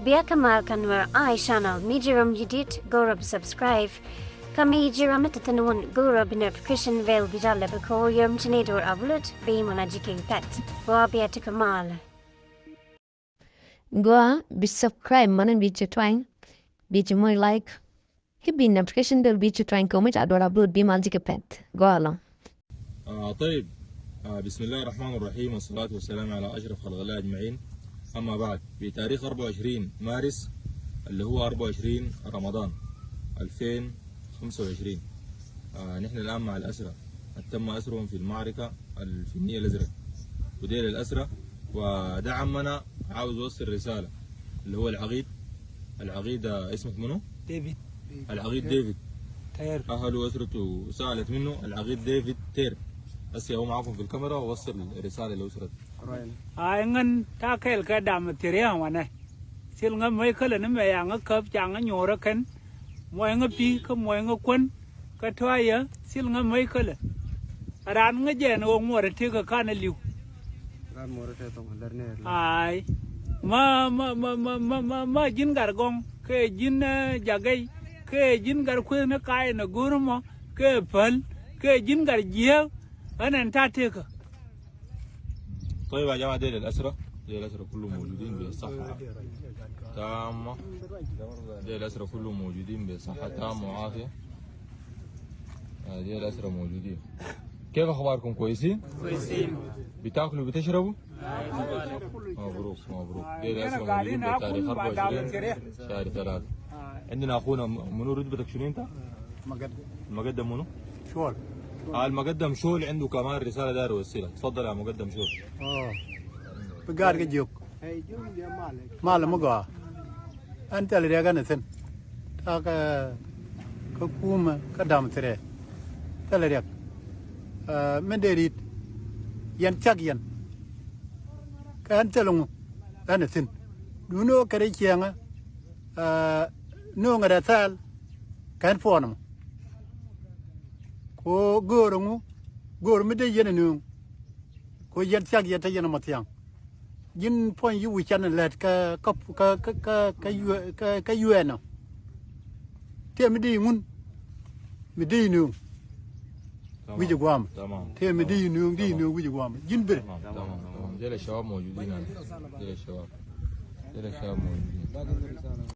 بيكمل كنور آي شانل ميجرم جديد جورب سبسكرايب كمي جرم تتنون جورب نوتيفيكيشن فيل بجالة بكو يوم تنيدور أبلود بيمونا جيكي بات وابيات كمال Gua subscribe manan video twang video more like hibbi notification bell video twang comment ador upload bi mal jike pet go ala طيب بسم الله الرحمن الرحيم والصلاة والسلام على أشرف خلق الله أجمعين. أما بعد بتاريخ 24 مارس اللي هو 24 رمضان 2025 نحن الآن مع الأسرى تم أسرهم في المعركة في النيل الأزرق وديل الأسرى. وده عمنا عاوز يوصل رسالة اللي هو العقيد اسمك منو؟ ديفيد. العقيد ديفيد تير. أهله وأسرته سألت منه العقيد ديفيد تير. هسه هو معاكم في الكاميرا ووصل رسالة لأسرته. إنن تاكل كدام تريان وانا سيل مي كل نما يان كب جان نيورا كن موين بي كموين كون كتوايا سيل مي كل ران نجين ومورة تيجا كان الليو ay ma jin gargong ke jin jagai ke jin gar ku na kai na gurmo ke pal ke jin gar jiya anan ta teka. طيب يا جماعة ديل الأسرة كلهم موجودين بصحة تامة. ديل الأسرة كلهم موجودين بصحة تامة وعافية. ديل الأسرة موجودين. كيف أخباركم؟ كويسين؟ كويسين. بتاكلوا بتشربوا؟ مبروك مبروك. ديل الأسرة موجودين بتاريخ 24 شهر 3. عندنا أخونا منو رتبتك شنو أنت؟ المقدم منو؟ شول. المقدم شول عنده كمان رسالة داير يوصلها. تفضل يا مقدم شول. بقار جيوك مال مقا أنت اللي رجعنا سن تاك كقوم كدام سريع تلريك من دريد ينتجين كأن تلون أنا سن دونو كريشيانا نو غرسال كان فونم ko gorongu gor mi de yene nu ko yen sak yeta yene matyang yin pon yu wi chan let ka yu no te mi di ngun mi di nu wi je gwam te mi di nu wi je gwam yin bir تمام. ديل الشباب موجودين. ديل الشباب موجودين.